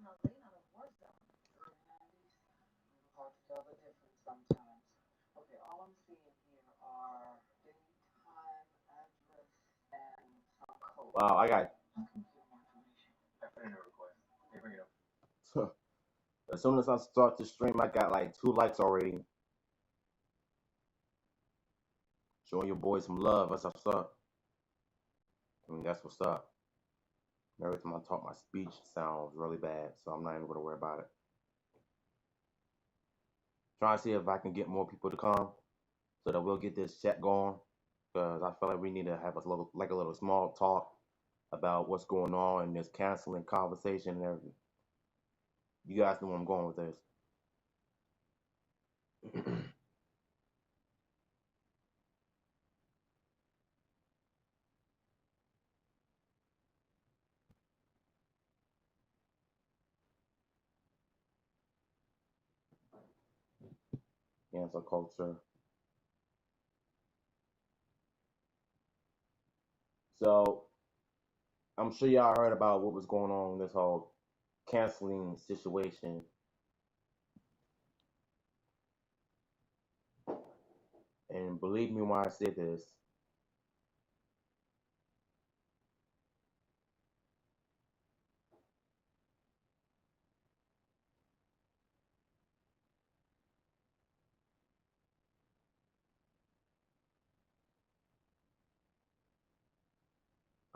Hard to tell the difference sometimes. Okay, all I'm seeing here are date, time, address, and some code. Wow, I got. I put in a request. Okay, bring it up. As soon as I start the stream, I got like 2 likes already. Showing your boys some love. That's what's up. I mean, that's what's up. Every time I talk, my speech sounds really bad, so I'm not even gonna worry about it. Trying to see if I can get more people to come so that we'll get this chat going. Because I feel like we need to have a little small talk about what's going on in this canceling conversation and everything. You guys know where I'm going with this. Cancel culture. So I'm sure y'all heard about what was going on in this whole canceling situation. And believe me when I say this,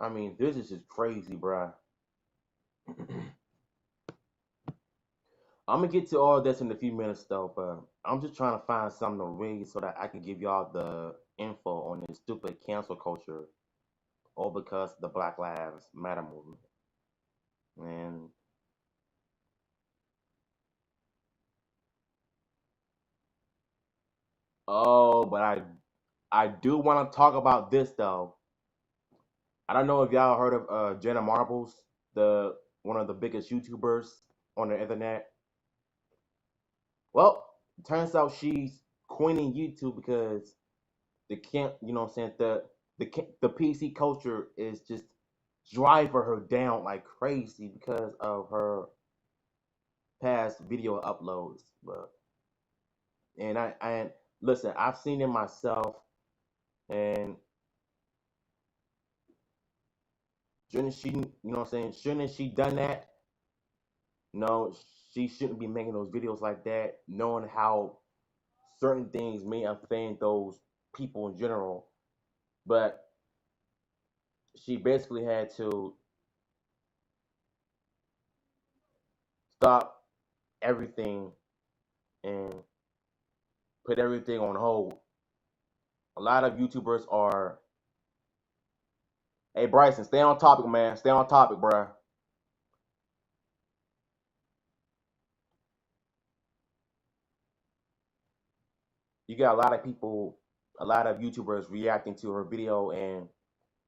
I mean, this is just crazy, bruh. I'm gonna get to all this in a few minutes though, but I'm just trying to find something to read so that I can give y'all the info on this stupid cancel culture, all because of the Black Lives Matter movement. And oh, but I do want to talk about this though. I don't know if y'all heard of Jenna Marbles, the one of the biggest YouTubers on the internet. Well, turns out she's quitting YouTube because the can't, you know what I'm saying, the PC culture is just driving her down like crazy because of her past video uploads. But and I listen, I've seen it myself, and shouldn't she, you know what I'm saying, shouldn't she done that? No, she shouldn't be making those videos like that, knowing how certain things may offend those people in general. But she basically had to stop everything and put everything on hold. A lot of YouTubers are, hey Bryson, stay on topic, man. Stay on topic, bruh. You got a lot of people, a lot of YouTubers reacting to her video, and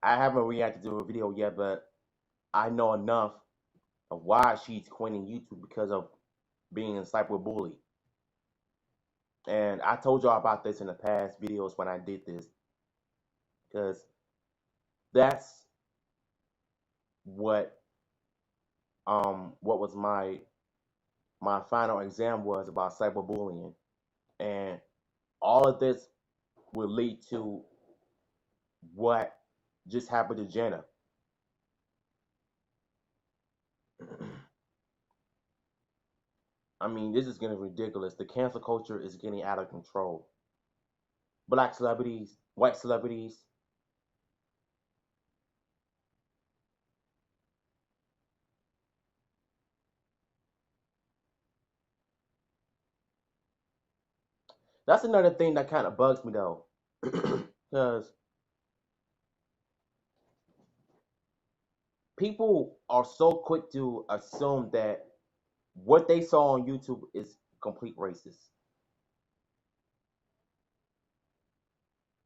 I haven't reacted to her video yet, but I know enough of why she's quitting YouTube because of being a cyberbully. And I told y'all about this in the past videos when I did this, because that's what what was my final exam was about cyberbullying, and all of this will lead to what just happened to Jenna. I mean, this is getting ridiculous. The cancel culture is getting out of control. Black celebrities, white celebrities. That's another thing that kind of bugs me though, because people are so quick to assume that what they saw on YouTube is complete racist.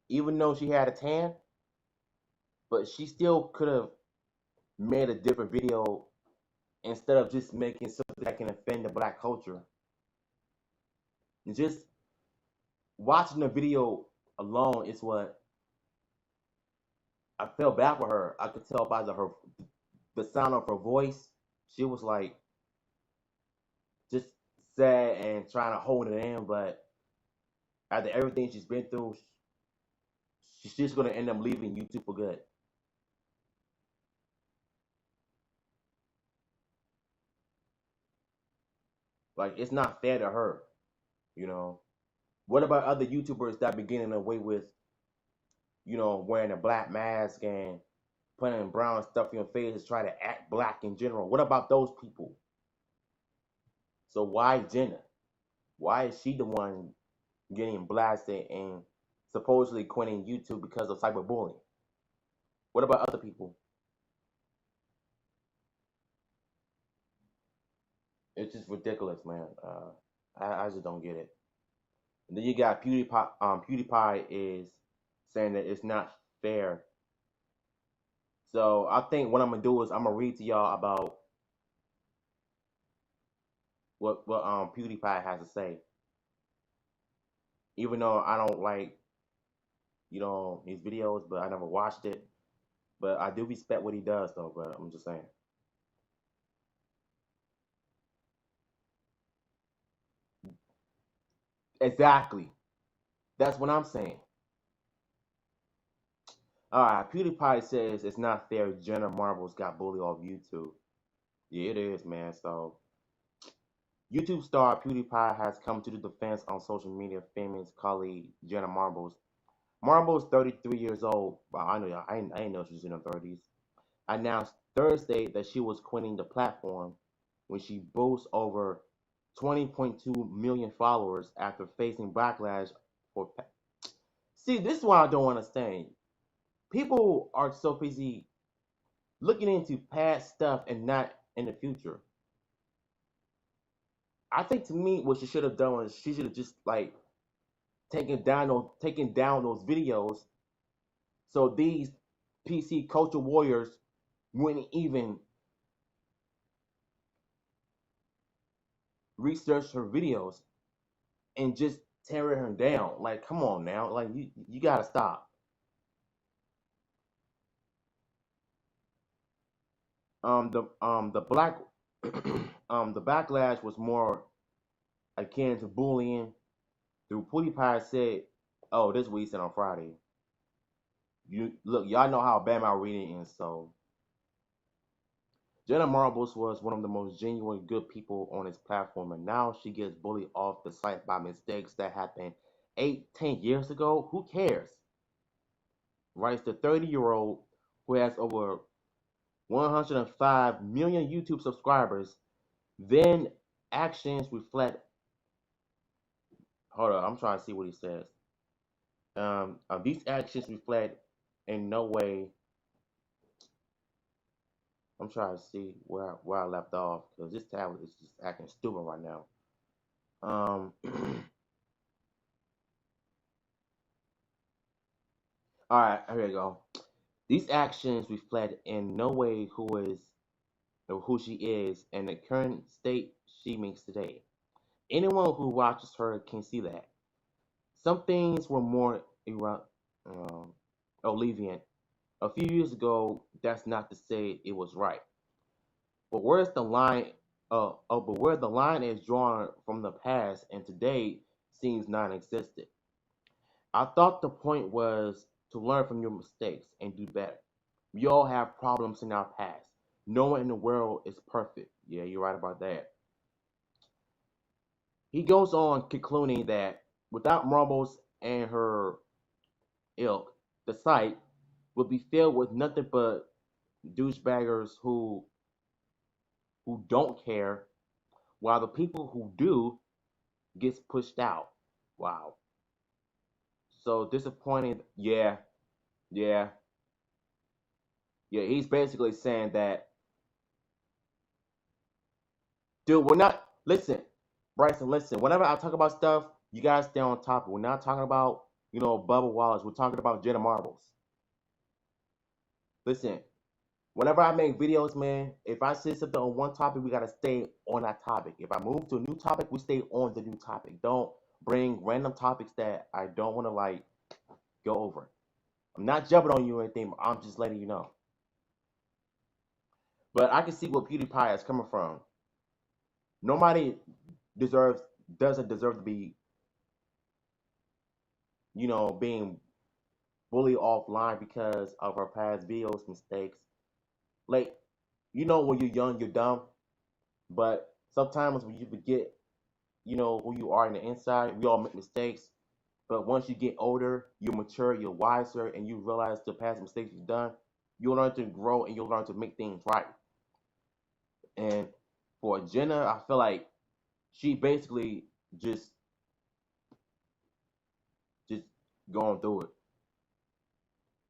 Even though she had a tan, but she still could have made a different video instead of just making something that can offend the black culture. And just watching the video alone is what I felt bad for her. I could tell by the sound of her voice. She was like sad and trying to hold it in, but after everything she's been through, she's just gonna end up leaving YouTube for good. Like it's not fair to her, you know. What about other YouTubers that be getting away with, wearing a black mask and putting brown stuff in your face to try to act black in general? What about those people? So why Jenna? Why is she the one getting blasted and supposedly quitting YouTube because of cyberbullying? What about other people? It's just ridiculous, man. I just don't get it. And then you got PewDiePie. PewDiePie is saying that it's not fair. So I think what I'm gonna do is I'm gonna read to y'all about what PewDiePie has to say. Even though I don't like his videos, but I never watched it. But I do respect what he does, though. But I'm just saying. Exactly. That's what I'm saying. All right. PewDiePie says it's not fair. Jenna Marbles got bullied off YouTube. Yeah, it is, man. So YouTube star PewDiePie has come to the defense on social media. Famous colleague Jenna Marbles. Marbles, 33 years old. Wow, I didn't know she was in her 30s. Announced Thursday that she was quitting the platform when she boasts over 20.2 million followers after facing backlash for. See, this is what I don't understand. People are so busy looking into past stuff and not in the future. I think to me, what she should have done was she should have just like taken down those videos so these PC culture warriors wouldn't even research her videos and just tearing her down. Like, come on now, like you gotta stop. The black the backlash was more akin to bullying. Through PewDiePie said, "Oh, this is what he said on Friday. You look, y'all know how bad my reading is, so." Jenna Marbles was one of the most genuine good people on his platform, and now she gets bullied off the site by mistakes that happened 8, 10 years ago. Who cares? Writes the 30-year-old who has over 105 million YouTube subscribers. Then actions reflect. Hold on, I'm trying to see what he says. These actions reflect in no way. I'm trying to see where I left off because this tablet is just acting stupid right now. All right, here we go. These actions reflect in no way who is or who she is and the current state she makes today. Anyone who watches her can see that. Some things were more um, alleviant. A few years ago, that's not to say it was right. But where's the line? But where the line is drawn from the past and today seems non-existent. I thought the point was to learn from your mistakes and do better. We all have problems in our past. No one in the world is perfect. Yeah, you're right about that. He goes on concluding that without Marbles and her ilk, the site would be filled with nothing but douchebaggers who don't care, while the people who do gets pushed out. Wow. So disappointing. Yeah, yeah, yeah. He's basically saying that, dude, we're not. Listen, Bryson, listen. Whenever I talk about stuff, you guys stay on topic. We're not talking about, Bubba Wallace. We're talking about Jenna Marbles. Listen, whenever I make videos, man, if I say something on one topic, we gotta stay on that topic. If I move to a new topic, we stay on the new topic. Don't bring random topics that I don't want to like go over. I'm not jumping on you or anything. But I'm just letting you know. But I can see where PewDiePie is coming from. Nobody. deserves doesn't deserve to be, being bullied offline because of her past videos, mistakes. Like, when you're young, you're dumb, but sometimes when you forget, who you are in the inside, we all make mistakes. But once you get older, you're mature, you're wiser, and you realize the past mistakes you've done, you'll learn to grow and you'll learn to make things right. And for Jenna, I feel like she basically just just going through it.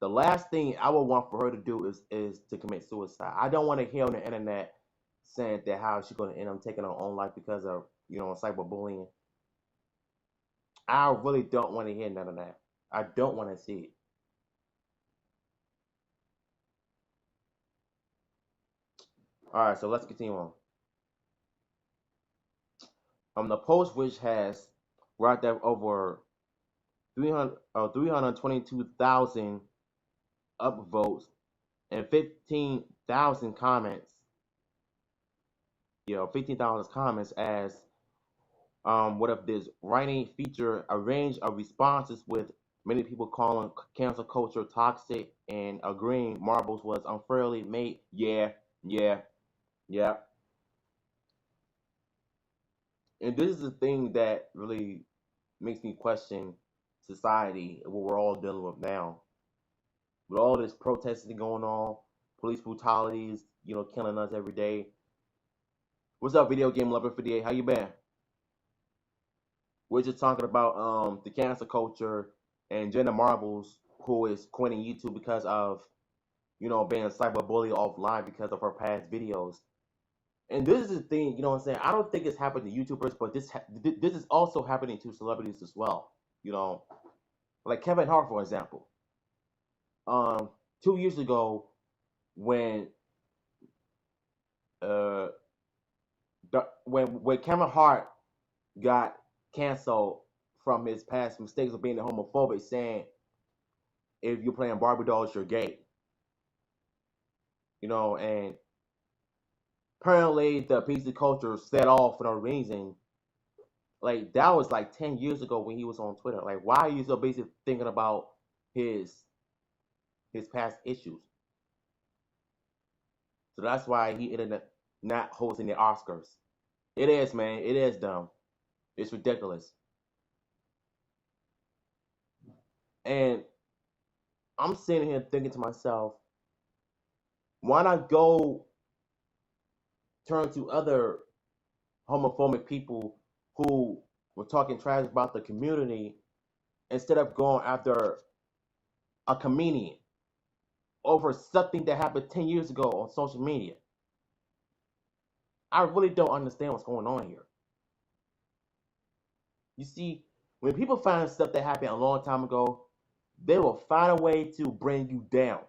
The last thing I would want for her to do is to commit suicide. I don't want to hear on the internet saying that how she's going to end up taking her own life because of cyberbullying. I really don't want to hear none of that. I don't want to see it. All right, so let's continue on. The post, which has racked up over 322,000 upvotes and 15,000 comments. 15,000 comments as what if this writing feature a range of responses with many people calling cancel culture toxic and agreeing Marbles was unfairly made. Yeah, yeah, yeah. And this is the thing that really makes me question society and what we're all dealing with now. With all this protesting going on, police brutalities, killing us every day. What's up, video game lover 58? How you been? We're just talking about the cancel culture and Jenna Marbles, who is quitting YouTube because of being cyberbullied offline because of her past videos. And this is the thing, what I'm saying. I don't think it's happened to YouTubers, but this is also happening to celebrities as well. You know, like Kevin Hart, for example. 2 years ago, when uh when Kevin Hart got canceled from his past mistakes of being a homophobic, saying if you're playing Barbie dolls, you're gay. And apparently the PC culture set off for no reason. Like that was like 10 years ago when he was on Twitter. Like, why are you so busy thinking about his his past issues? So that's why he ended up not hosting the Oscars. It is, man. It is dumb. It's ridiculous. And I'm sitting here thinking to myself, why not go turn to other homophobic people who were talking trash about the community instead of going after a comedian over something that happened 10 years ago on social media? I really don't understand what's going on here. You see, when people find stuff that happened a long time ago, they will find a way to bring you down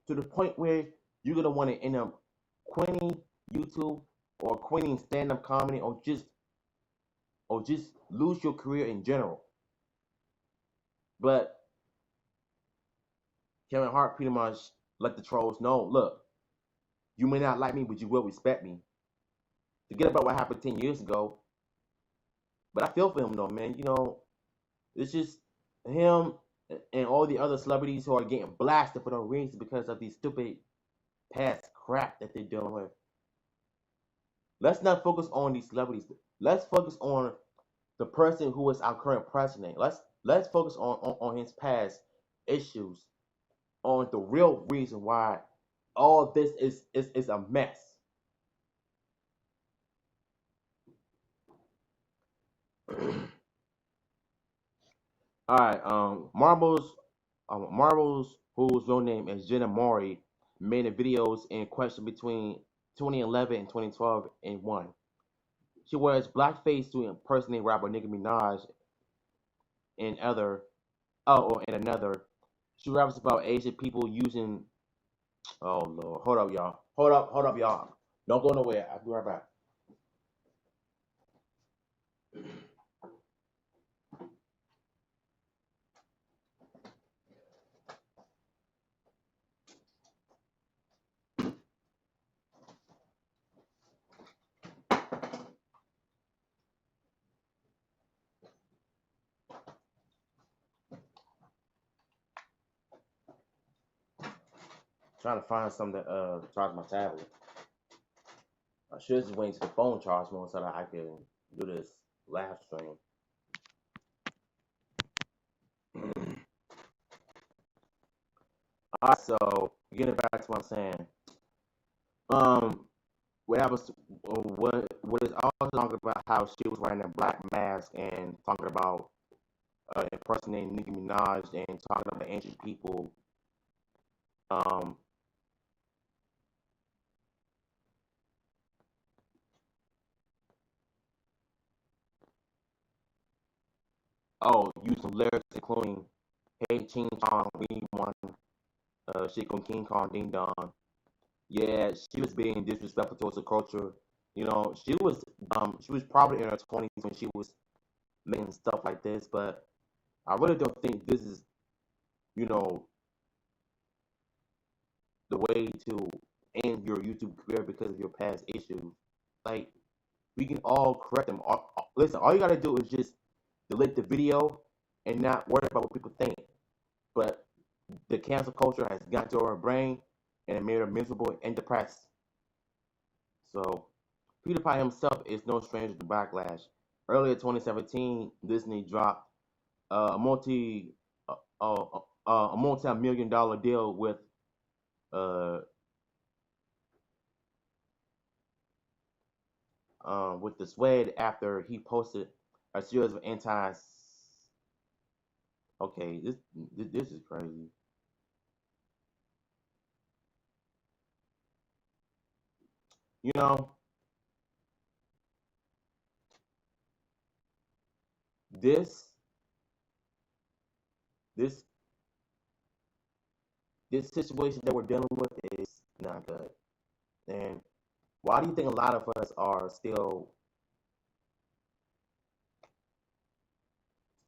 to the point where you're gonna want to end up quitting YouTube or quitting stand-up comedy or just lose your career in general. But Kevin Hart pretty much let the trolls know, look, you may not like me, but you will respect me. Forget about what happened 10 years ago. But I feel for him though, man. It's just him and all the other celebrities who are getting blasted for no reason because of these stupid past crap that they're dealing with. Let's not focus on these celebrities. Let's focus on the person who is our current president. Let's focus on his past issues, on the real reason why all this is a mess. All right, Marbles, whose real name is Jenna Mori, made the videos in question between 2011 and 2012 in one. She wears blackface to impersonate rapper Nicki Minaj and other, or in another. She raps about Asian people using. Oh Lord, hold up, y'all. Hold up, y'all. Don't go nowhere. I'll be right back. trying to find something to charge my tablet. I should just wait till the phone charge more so that I can do this live stream. Alright, so getting back to what I'm saying. Um, what I was what is also talking about how she was wearing a black mask and talking about impersonating Nicki Minaj and talking about ancient people. Um, use some lyrics including "Hey Ching Chong, we won, shit on King Kong Ding Dong." Yeah, she was being disrespectful towards the culture. You know, she was probably in her 20s when she was making stuff like this, but I really don't think this is, you know, the way to end your YouTube career because of your past issues. Like, we can all correct them. Listen, all you gotta do is just delete the video and not worry about what people think. But the cancel culture has got to her brain and it made her miserable and depressed. So PewDiePie himself is no stranger to backlash. Earlier 2017, Disney dropped a multi-million dollar deal uh, with the Swed after he posted a series of anti. Okay, this is crazy. You know, this this this situation that we're dealing with is not good. And why do you think a lot of us are still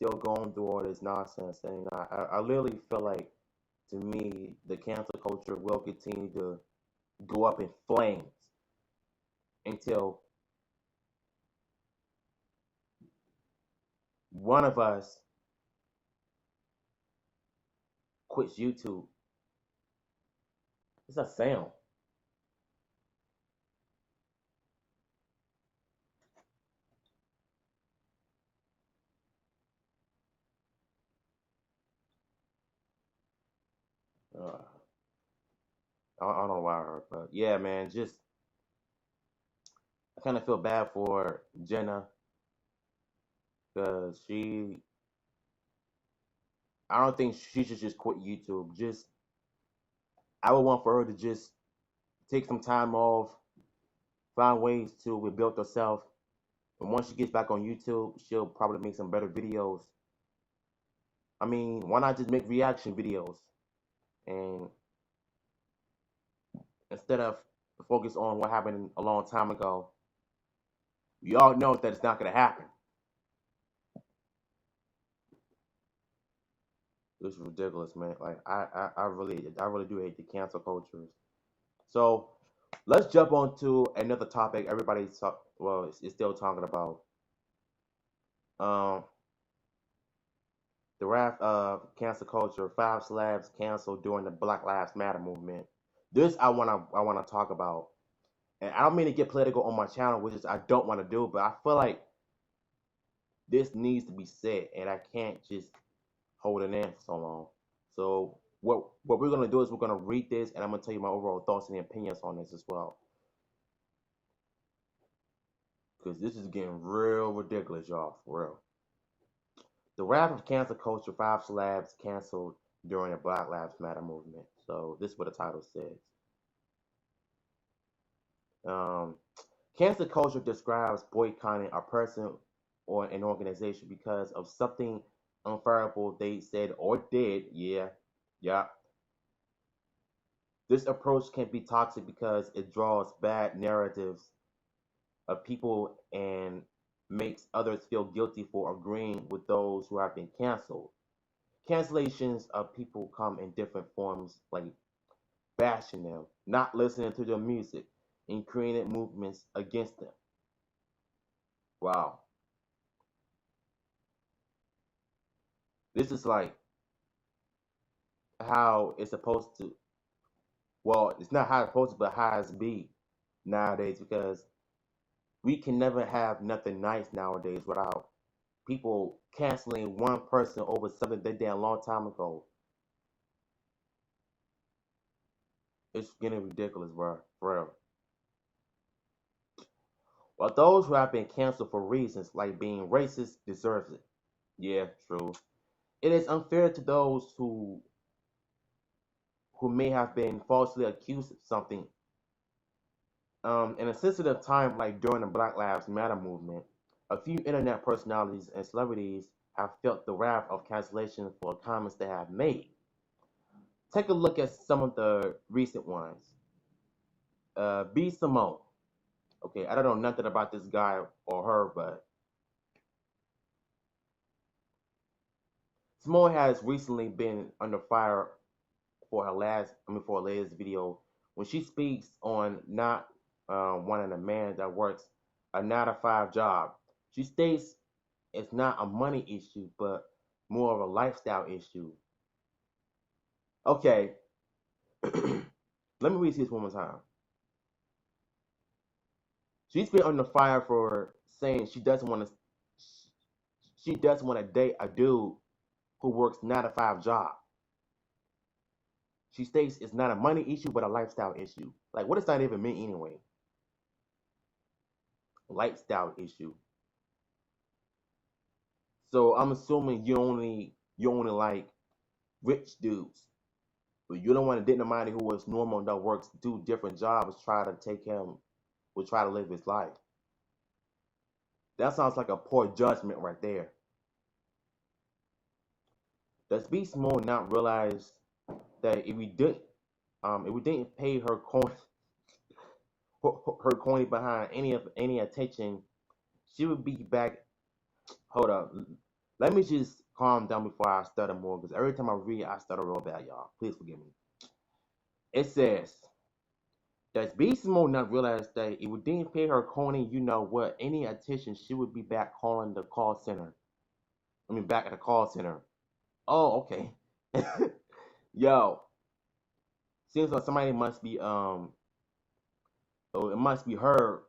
going through all this nonsense? And I literally feel like, to me, the cancel culture will continue to go up in flames until one of us quits YouTube. It's a sound. Uh, I don't know why I heard, but yeah, man, just I kind of feel bad for Jenna because I don't think she should just quit YouTube. Just I would want for her to just take some time off, find ways to rebuild herself, and once she gets back on YouTube, she'll probably make some better videos. I mean, why not just make reaction videos and instead of focus on what happened a long time ago? We all know that it's not gonna happen. It's ridiculous, man. Like I really do hate the cancel culture. So let's jump on to another topic. Is still talking about um the wrath of cancel culture. 5 celebs canceled during the Black Lives Matter movement. This I wanna talk about, and I don't mean to get political on my channel, which is I don't want to do, but I feel like this needs to be said, and I can't just hold it in for so long. So what we're gonna do is we're gonna read this, and I'm gonna tell you my overall thoughts and opinions on this as well, because this is getting real ridiculous, y'all, for real. The wrath of cancel culture: 5 celebs canceled during the Black Lives Matter movement. So this is what the title says. Um, Cancel culture describes boycotting a person or an organization because of something unfavorable they said or did. Yeah, yeah. This approach can be toxic because it draws bad narratives of people and makes others feel guilty for agreeing with those who have been canceled. Cancellations of people come in different forms, like bashing them, not listening to their music, and creating movements against them. Wow. This is like how it's supposed to. Well, it's not how it's supposed to, but how it's be nowadays because we can never have nothing nice nowadays without people canceling one person over something they did a long time ago. It's getting ridiculous, bro. For real. Well, those who have been canceled for reasons like being racist deserves it. Yeah, true. It is unfair to those who may have been falsely accused of something. In a sensitive time like during the Black Lives Matter movement, a few internet personalities and celebrities have felt the wrath of cancellation for comments they have made. Take a look at some of the recent ones. B. Simone. Okay, I don't know nothing about this guy or her, but Simone has recently been under fire for her latest video when she speaks on not wanting a man that works a 9 to 5 job. She states it's not a money issue, but more of a lifestyle issue. Okay, let me read this one more time. She's been under fire for saying she doesn't want to date a dude who works 9 to 5 job. She states it's not a money issue, but a lifestyle issue. Like, what does that even mean anyway? Lifestyle issue. So I'm assuming you only like rich dudes, but you don't want to date somebody who is normal that works 2 different jobs, try to take him, will try to live his life. That sounds like a poor judgment right there. Does Beast Mode not realize that if we didn't pay her coin behind any attention, she would be back. Hold up, let me just calm down before I stutter more, because every time I read, I stutter real bad, y'all. Please forgive me. It says, does Beast Mode not realize that if we didn't pay her coin, you know what, any attention, she would be back calling the call center. I mean, back at the call center. Oh, okay. Yo, seems like somebody must be so it must be her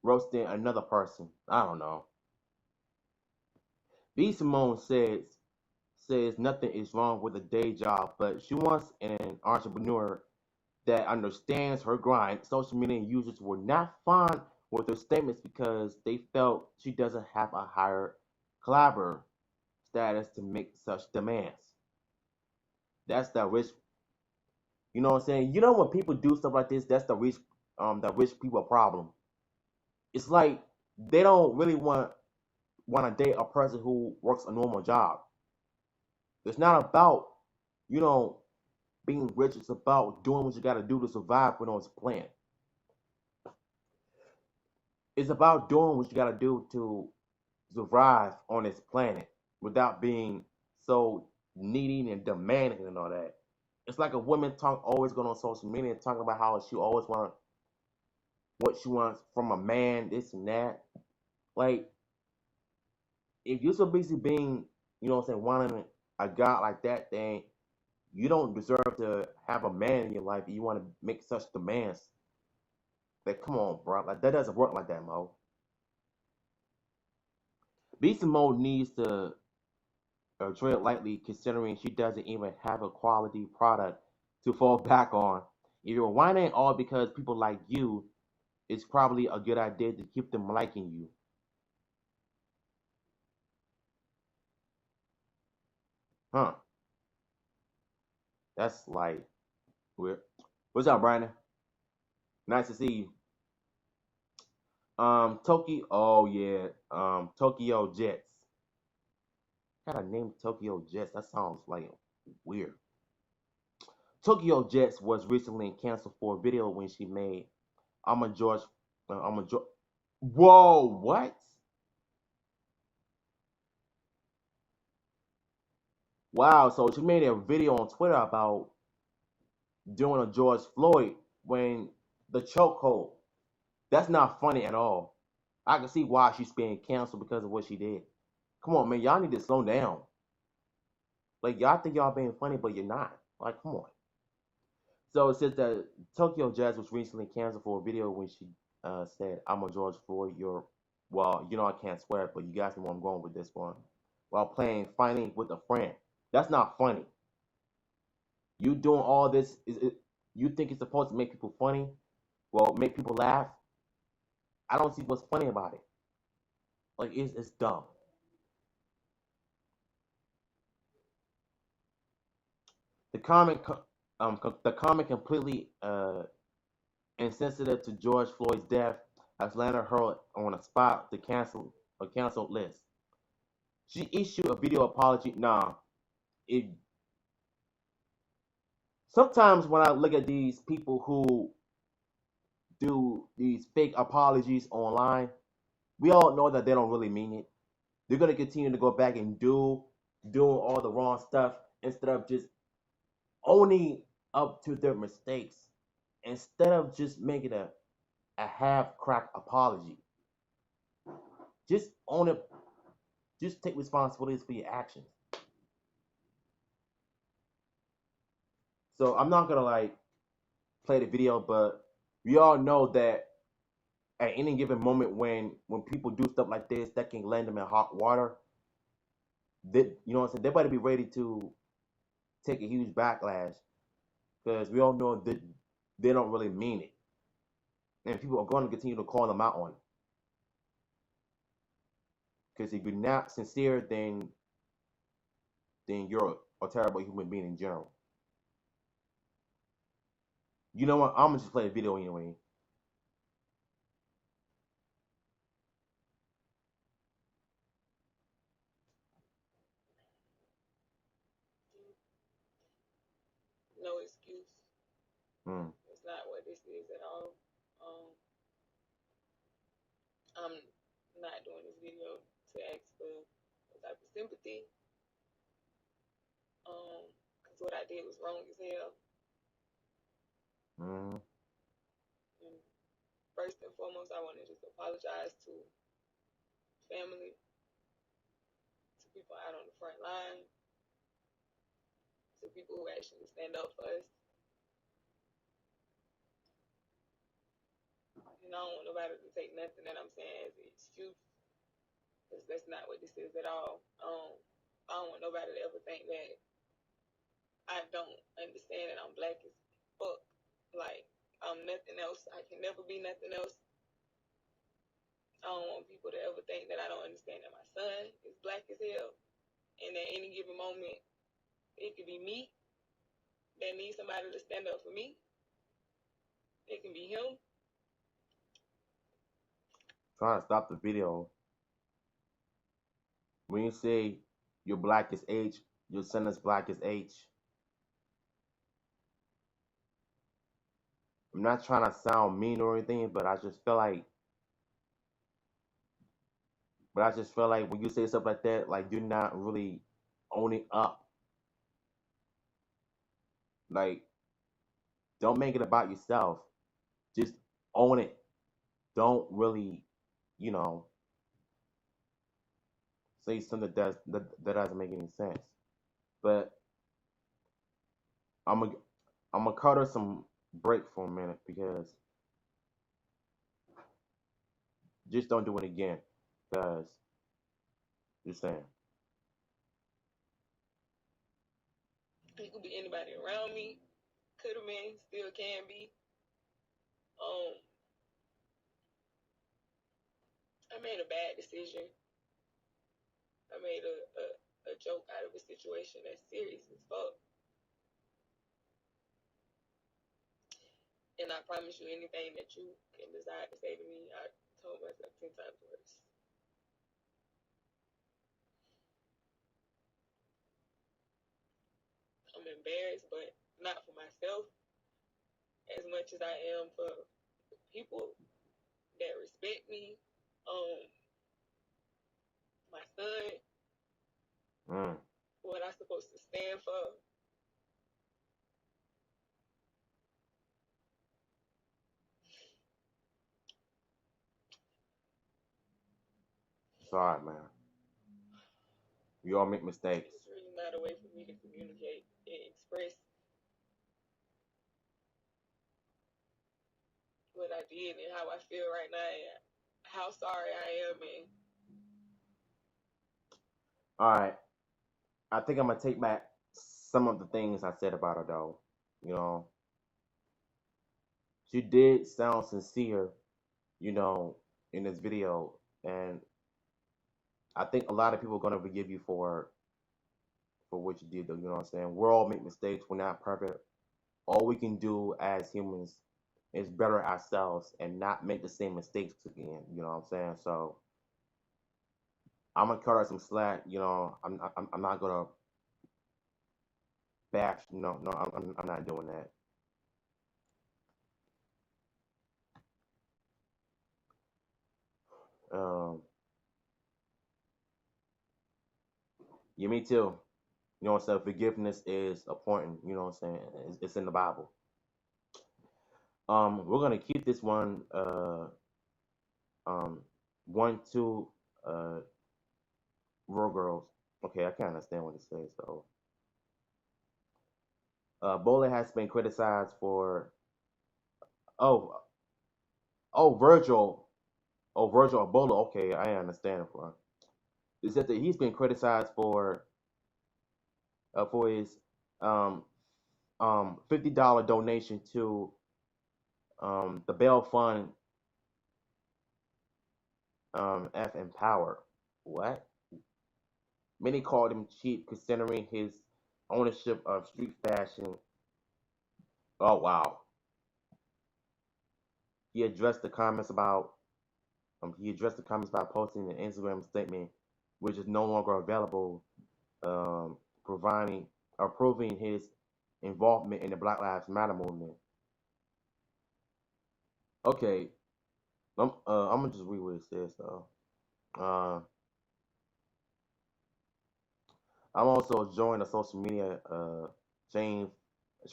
roasting another person. I don't know. B. Simone says nothing is wrong with a day job, but she wants an entrepreneur that understands her grind. Social media users were not fond with her statements because they felt she doesn't have a higher collaborator status to make such demands. That's the rich, you know what I'm saying? You know when people do stuff like this, that's the rich people problem. It's like they don't really want to date a person who works a normal job. It's not about, you know, being rich. It's about doing what you got to do to survive when on this planet. It's about doing what you got to do to survive on this planet without being so needy and demanding and all that. It's like a woman talk always going on social media and talking about how she always want what she wants from a man, this and that. Like, if you're so busy being, you know what I'm saying, wanting a guy like that, then you don't deserve to have a man in your life. You want to make such demands. Like, come on, bro. Like, that doesn't work like that, Mo. Beast Mode needs to tread lightly, considering she doesn't even have a quality product to fall back on. If you're whining all because people like you, it's probably a good idea to keep them liking you. Huh. That's like weird. What's up, Brandon? Nice to see you. Tokyo. Oh yeah. Tokyo Jets. Got a name Tokyo Jets. That sounds like weird. Tokyo Jets was recently canceled for a video when she made I'm a George. I'm a George. Whoa, what? Wow. So she made a video on Twitter about doing a George Floyd when the chokehold. That's not funny at all. I can see why she's being canceled because of what she did. Come on, man. Y'all need to slow down. Like, y'all think y'all being funny, but you're not. Like, come on. So it says that Tokyo Jazz was recently canceled for a video when she said, "I'm a George Floyd. You're well, you know I can't swear, but you guys know where I'm going with this one." While playing fighting with a friend. That's not funny. You doing all this is it, you think it's supposed to make people funny? Well, make people laugh. I don't see what's funny about it. Like it's dumb. The comment, the comment completely insensitive to George Floyd's death has landed her on a spot to cancel a canceled list. She issued a video apology. Nah, it. Sometimes when I look at these people who do these fake apologies online, we all know that they don't really mean it. They're gonna continue to go back and doing all the wrong stuff instead of just owning up to their mistakes. Instead of just making a half crack apology. Just own it. Just take responsibilities for your actions. So I'm not gonna like play the video, but we all know that at any given moment when people do stuff like this that can land them in hot water, they, you know what I'm saying, they better be ready to take a huge backlash because we all know that they don't really mean it, and people are going to continue to call them out on it. Because if you're not sincere, then you're a terrible human being in general. You know what? I'm gonna just play the video anyway. No excuse. Mm. It's not what this is at all. Um, I'm not doing this video to ask for some type of sympathy. Because what I did was wrong as hell. Mm. And first and foremost, I want to just apologize to family, to people out on the front line, to people who actually stand up for us. And I don't want nobody to take nothing that I'm saying as an excuse, because that's not what this is at all. I don't want nobody to ever think that I don't understand that I'm black as fuck. Like, I'm nothing else. I can never be nothing else. I don't want people to ever think that I don't understand that my son is black as hell. And at any given moment, it could be me that needs somebody to stand up for me. It can be him. Trying to stop the video. When you say you're black as H, your son is black as H. I'm not trying to sound mean or anything, but I just feel like when you say stuff like that, like you're not really owning up. Like, don't make it about yourself. Just own it. Don't really, you know, say something that doesn't make any sense. But I'm gonna I'm gonna cut her some break for a minute because just don't do it again. Because just saying. It could be anybody around me. Could have been, still can be. Um, I made a bad decision. I made a joke out of a situation that's serious as fuck. And I promise you, anything that you can desire to say to me, I told myself 10 times worse. I'm embarrassed, but not for myself as much as I am for people that respect me. Um, my son, Mm. what I'm supposed to stand for. Sorry, man. We all make mistakes. It's really not a way for me to communicate and express what I did and how I feel right now and how sorry I am and All right. I think I'm gonna take back some of the things I said about her though. You know, she did sound sincere, you know, in this video, and I think a lot of people are gonna forgive you for what you did though. You know what I'm saying? We all make mistakes. We're not perfect. All we can do as humans is better ourselves and not make the same mistakes again. You know what I'm saying? So I'm gonna cut her some slack. You know, I'm not gonna bash. No, I'm not doing that. Um, yeah, me too. You know what I'm saying? Forgiveness is important. You know what I'm saying? It's in the Bible. We're gonna keep this one. Um, 1, 2, rural girls. Okay, I can't understand what it says though. Bola has been criticized for. Oh, oh, Virgil. Oh, Virgil Bola. Okay, I understand it for. It said that he's been criticized for his um $50 donation to the bail fund F Empower. What? Many called him cheap considering his ownership of street fashion. Oh wow. He addressed the comments about posting an Instagram statement which is no longer available, providing proving his involvement in the Black Lives Matter movement. Okay, I'm gonna just read what it says though. Uh, I'm also joined a social media chain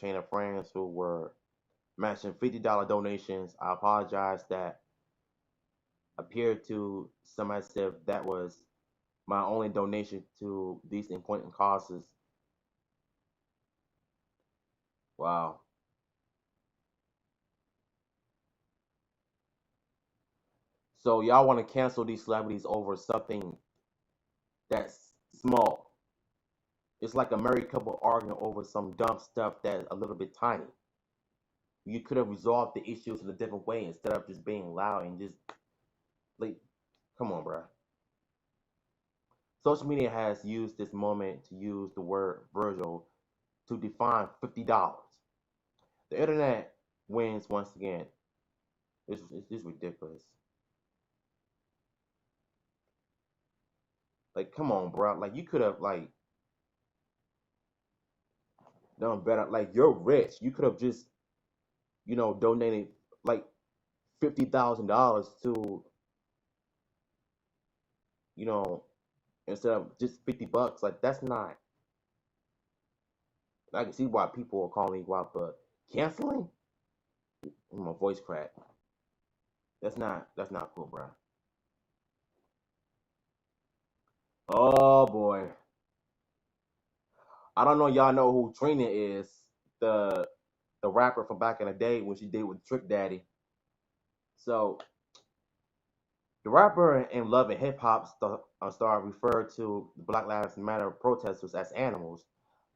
of friends who were matching $50 donations. I apologize that appeared to some as if that was my only donation to these important causes. Wow. So y'all want to cancel these celebrities over something that's small. It's like a married couple arguing over some dumb stuff that's a little bit tiny. You could have resolved the issues in a different way instead of just being loud and just like, come on, bro. Social media has used this moment to use the word Virgil to define $50. The internet wins once again. It's just ridiculous. Like, come on, bro. Like, you could have like done better. Like, you're rich. You could have just, donated like $50,000 to, you know, instead of just $50. Like, that's not. I can see why people are calling you out, but canceling. My voice cracked. That's not cool, bro. Oh boy. I don't know y'all know who Trina is, the the rapper from back in the day when she did with Trick Daddy. So the rapper in Love and Hip Hop star referred to the Black Lives Matter protesters as animals.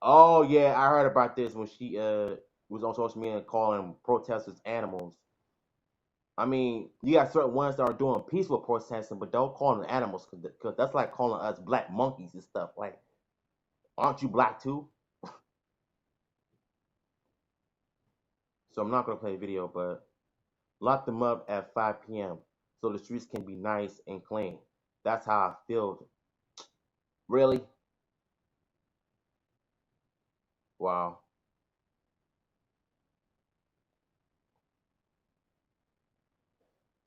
Oh yeah, I heard about this when she was on social media calling protesters animals. I mean, you got certain ones that are doing peaceful protesting, but don't call them animals because that's like calling us black monkeys and stuff. Like, aren't you black too? So I'm not gonna play the video, but lock them up at 5 p.m. so the streets can be nice and clean. That's how I feel. Really? Wow.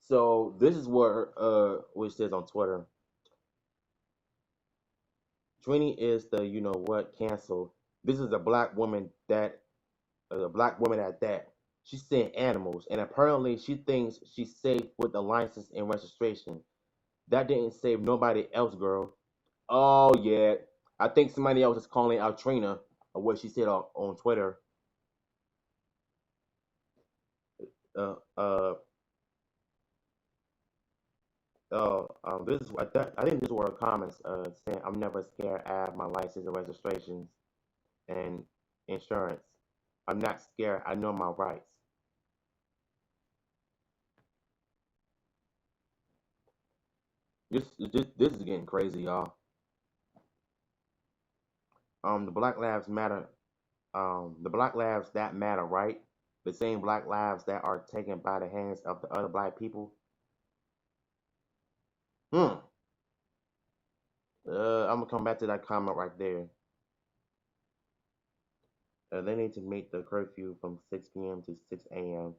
So this is what it says on Twitter. Trini is the you know what cancel. This is a black woman at that. She's saying animals, and apparently she thinks she's safe with the license and registration. That didn't save nobody else, girl. Oh yeah, I think somebody else is calling out Trina or what she said on Twitter. Uh, uh, I think this were comments saying I'm never scared. I have my license and registrations and insurance. I'm not scared. I know my rights. This is getting crazy, y'all. The Black Lives Matter. The Black Lives that matter, right? The same Black lives that are taken by the hands of the other Black people. Hmm. I'm gonna come back to that comment right there. They need to make the curfew from 6 p.m. to 6 a.m.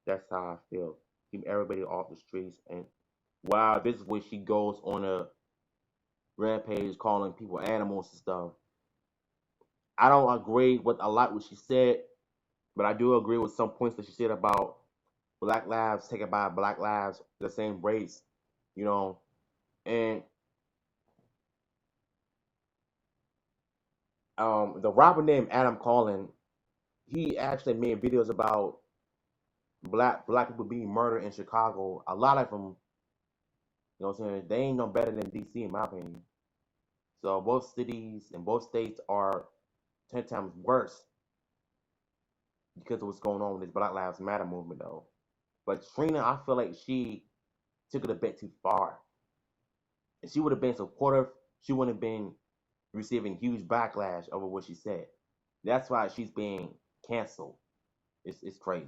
That's how I feel. Keep everybody off the streets. And wow, this is where she goes on a rampage, calling people animals and stuff. I don't agree with a lot what she said, but I do agree with some points that she said about Black lives taken by Black lives, the same race, you know. And the rapper named Adam Collin, he actually made videos about black people being murdered in Chicago. A lot of them, you know what I'm saying, they ain't no better than DC in my opinion. So both cities and both states are 10 times worse because of what's going on with this Black Lives Matter movement though. But Trina, I feel like she took it a bit too far. If she would have been supportive, she wouldn't have been receiving huge backlash over what she said. That's why she's being canceled. It's crazy.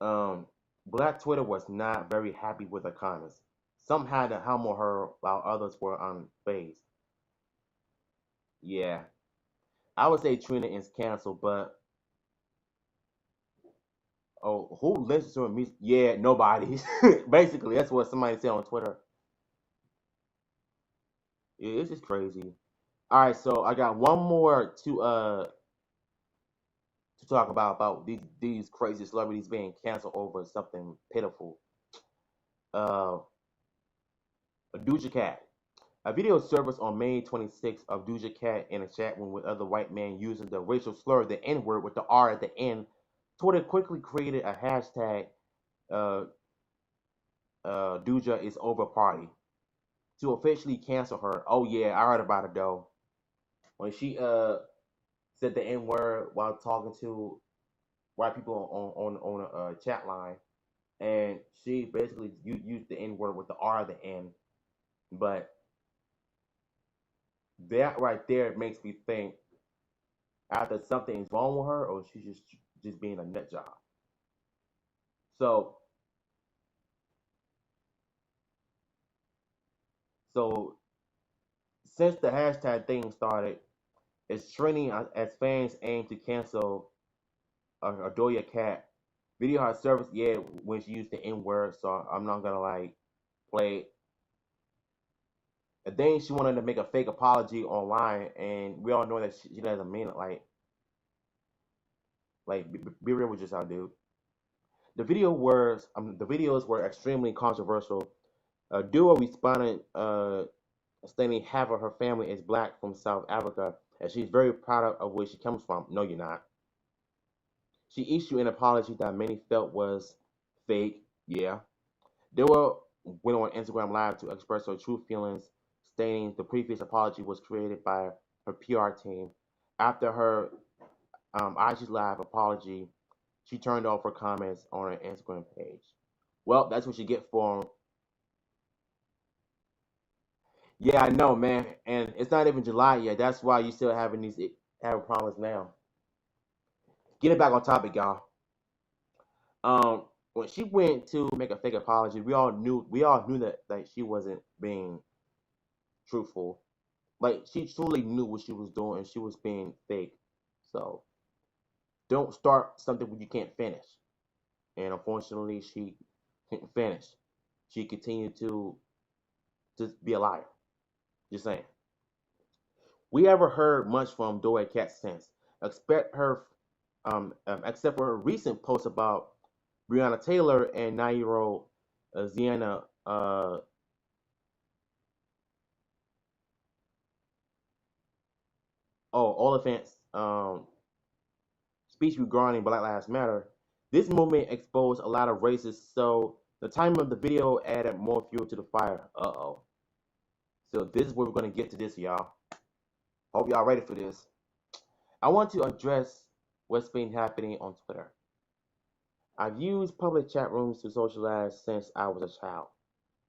Um, Black Twitter was not very happy with her comments. Some had to humble her while others were unfazed. Yeah, I would say Trina is canceled, but oh, who listens to her music? Yeah, nobody. Basically, that's what somebody said on Twitter. Yeah, it's just crazy. All right, so I got one more to talk about these crazy celebrities being canceled over something pitiful. Uh, Doja Cat. A video surfaced on May 26th of Doja Cat in a chat room with other white men using the racial slur, the N word, with the R at the end. Twitter quickly created a hashtag, uh, Doja is over party, to officially cancel her. Oh, yeah, I heard about it though. When she said the N word while talking to white people on a chat line, and she basically used the N word with the R at the end. But that right there makes me think either something is wrong with her or she's just being a nut job. So so since the hashtag thing started, it's trending as fans aim to cancel a Doja Cat. Video has surfaced yeah when she used the N word, so I'm not gonna like play it. And then she wanted to make a fake apology online, and we all know that she doesn't mean it. Be real with yourself, dude. The videos were extremely controversial. Duo responded, stating half of her family is black from South Africa, and she's very proud of where she comes from. No, you're not. She issued an apology that many felt was fake. Yeah. Duo went on Instagram Live to express her true feelings, stating the previous apology was created by her PR team. After her IG Live apology, she turned off her comments on her Instagram page. Well, that's what you get for. Yeah, I know, man, and it's not even July yet. That's why you still having problems now. Getting back on topic, y'all. When she went to make a fake apology, we all knew that she wasn't being truthful. Like she truly knew what she was doing, and she was being fake. So don't start something when you can't finish. And unfortunately, she couldn't finish. She continued to just be a liar. Just saying. We ever heard much from Doja Cat since, expect her, except for her recent post about Breonna Taylor and 9-year-old Ziana. Oliphant's speech regarding Black Lives Matter. This movement exposed a lot of racists, so The timing of the video added more fuel to the fire. Uh-oh. So this is where we're going to get to this, y'all. Hope y'all ready for this. I want to address what's been happening on Twitter. I've used public chat rooms to socialize since I was a child.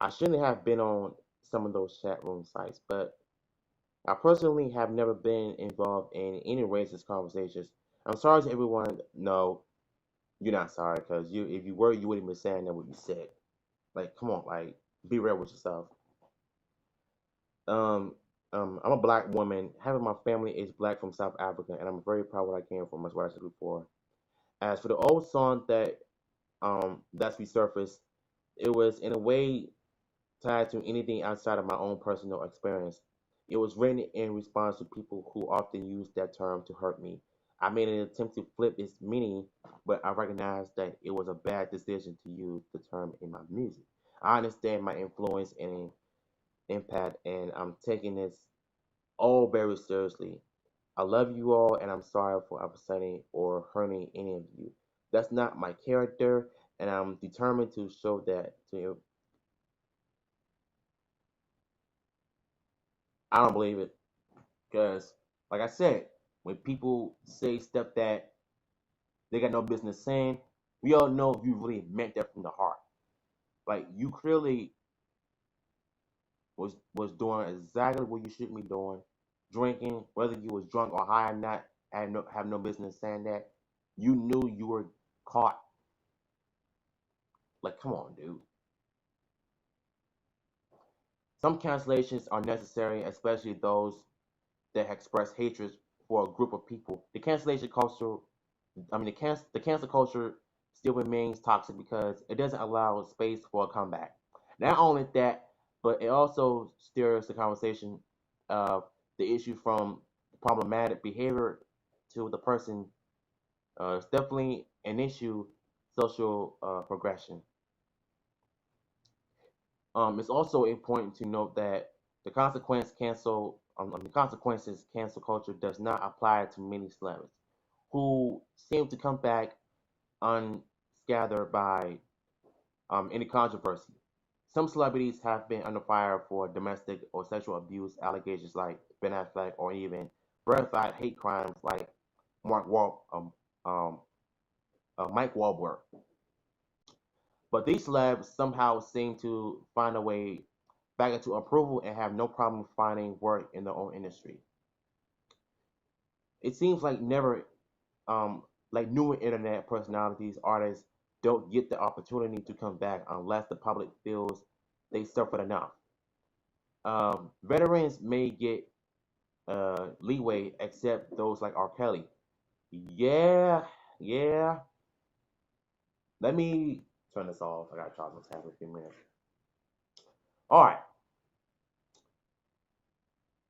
I shouldn't have been on some of those chat room sites, but I personally have never been involved in any racist conversations. I'm sorry to everyone. No, you're not sorry, because if you were, you wouldn't be saying that what you said. Like, come on, like, be real with yourself. I'm a black woman. Half of my family is black from South Africa, and I'm very proud where I came from. That's what I said before. As for the old song that's resurfaced, it was in a way tied to anything outside of my own personal experience. It was written in response to people who often use that term to hurt me. I made an attempt to flip its meaning, but I recognized that it was a bad decision to use the term in my music. I understand my influence and impact, and I'm taking this all very seriously. I love you all, and I'm sorry for upsetting or hurting any of you. That's not my character, and I'm determined to show that to you. I don't believe it, because, like I said, when people say stuff that they got no business saying, we all know you really meant that from the heart. Like, you clearly was doing exactly what you shouldn't be doing, drinking, whether you was drunk or high or not. Have no business saying that. You knew you were caught. Like, come on, dude. Some cancellations are necessary, especially those that express hatred for a group of people. The cancellation culture, the cancel culture still remains toxic because it doesn't allow space for a comeback. Not only that, but it also steers the conversation of the issue from problematic behavior to the person. It's definitely an issue, social progression. It's also important to note that the consequences cancel culture does not apply to many celebrities who seem to come back unscathed by any controversy. Some celebrities have been under fire for domestic or sexual abuse allegations like Ben Affleck, or even verified hate crimes like Mark Wal- um, um, Mike Wahlberg. But these celebs somehow seem to find a way back into approval and have no problem finding work in their own industry. It seems like never, like newer internet personalities, artists don't get the opportunity to come back unless the public feels they suffered enough. Veterans may get leeway, except those like R. Kelly. Yeah, yeah. Let me turn this off. I gotta charge my tab in a few minutes. All right,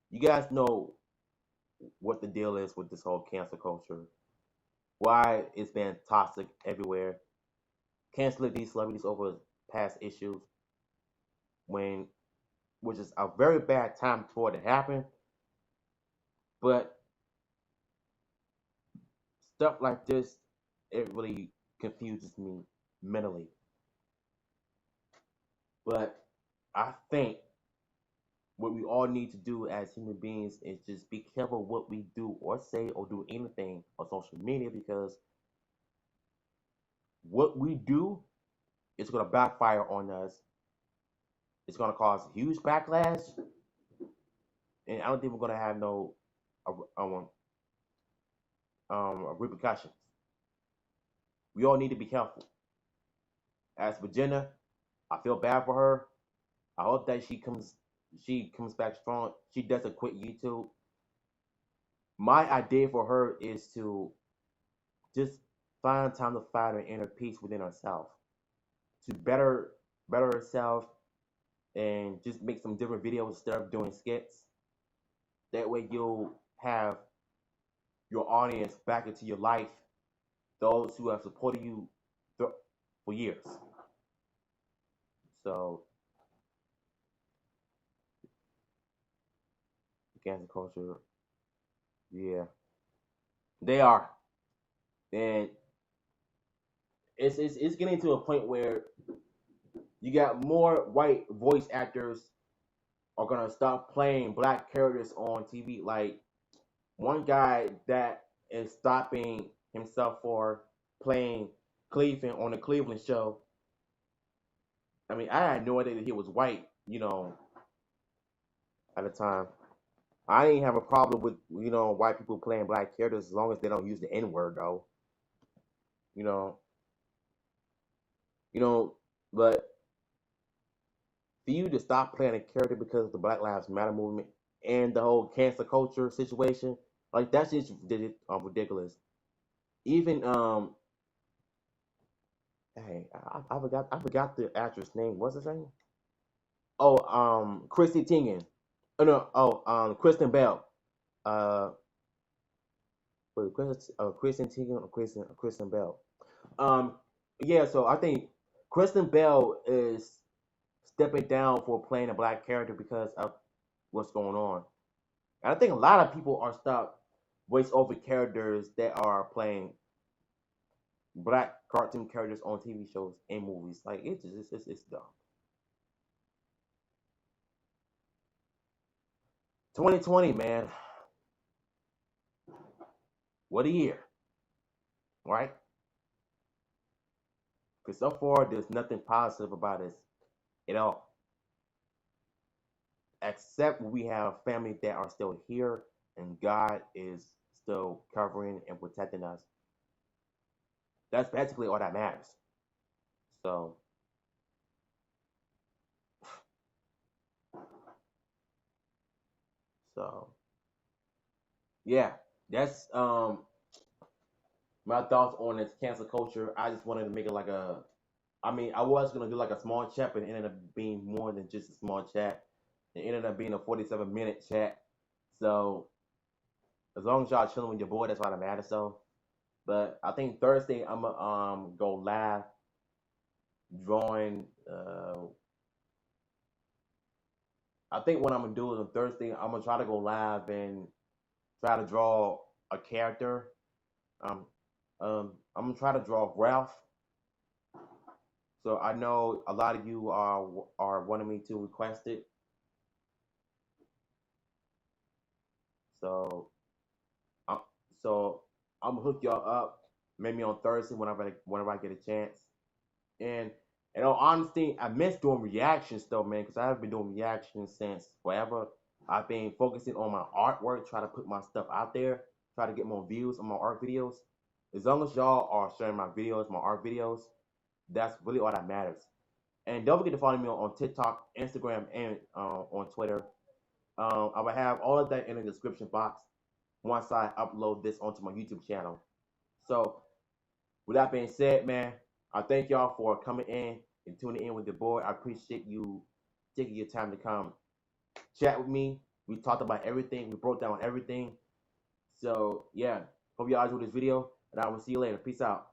you guys know what the deal is with this whole cancel culture. Why it's been toxic everywhere. Canceling these celebrities over past issues, when which is a very bad time for it to happen. But stuff like this, it really confuses me mentally. But I think what we all need to do as human beings is just be careful what we do or say or do anything on social media, because what we do is going to backfire on us. It's going to cause a huge backlash, and I don't think we're going to have no repercussions. We all need to be careful. As for Jenna, I feel bad for her. I hope that she comes back strong. She doesn't quit YouTube. My idea for her is to just find time to find her inner peace within herself, to better herself, and just make some different videos instead of doing skits. That way you'll have your audience back into your life, those who have supported you for years. So, cancel culture, yeah, they are, and it's getting to a point where you got more white voice actors are gonna stop playing black characters on TV. Like one guy that is stopping himself for playing Cleveland on the Cleveland show. I mean, I had no idea that he was white, at the time. I ain't have a problem with, white people playing black characters as long as they don't use the N word though. You know, you know, but for you to stop playing a character because of the Black Lives Matter movement and the whole cancel culture situation, like that's just ridiculous. Even hey, I forgot the actress name. What's her name? Oh, Chrissy Teigen. Oh no, Kristen Bell. Uh, Kristen Teigen or Kristen Bell. Um, yeah. So I think Kristen Bell is stepping down for playing a black character because of what's going on. And I think a lot of people are stuck voice over characters that are playing black cartoon characters on TV shows and movies. Like it's dumb. 2020, man, what a year, right? Because so far there's nothing positive about us at all, except we have family that are still here and God is still covering and protecting us. That's basically all that matters. So, so yeah, that's my thoughts on this cancel culture. I just wanted to make it like a. I mean, I was gonna do like a small chat, but it ended up being more than just a small chat. It ended up being a 47-minute chat. So as long as y'all chilling with your boy, that's why that matters. So, but I think Thursday I'm gonna go live drawing. I think what I'm gonna do is on Thursday I'm gonna try to go live and try to draw a character. Um, I'm gonna try to draw Ralph. So I know a lot of you are wanting me to request it. So, uh, so I'm gonna hook y'all up maybe on Thursday whenever I get a chance. And in all honesty, I miss doing reactions though, man, because I haven't been doing reactions since forever. I've been focusing on my artwork, try to put my stuff out there, try to get more views on my art videos. As long as y'all are sharing my videos, my art videos, that's really all that matters. And don't forget to follow me on TikTok, Instagram, and on Twitter. I will have all of that in the description box once I upload this onto my YouTube channel. So, with that being said, man, I thank y'all for coming in and tuning in with the boy. I appreciate you taking your time to come chat with me. We talked about everything. We broke down everything. So, yeah, hope y'all enjoyed this video, and I will see you later. Peace out.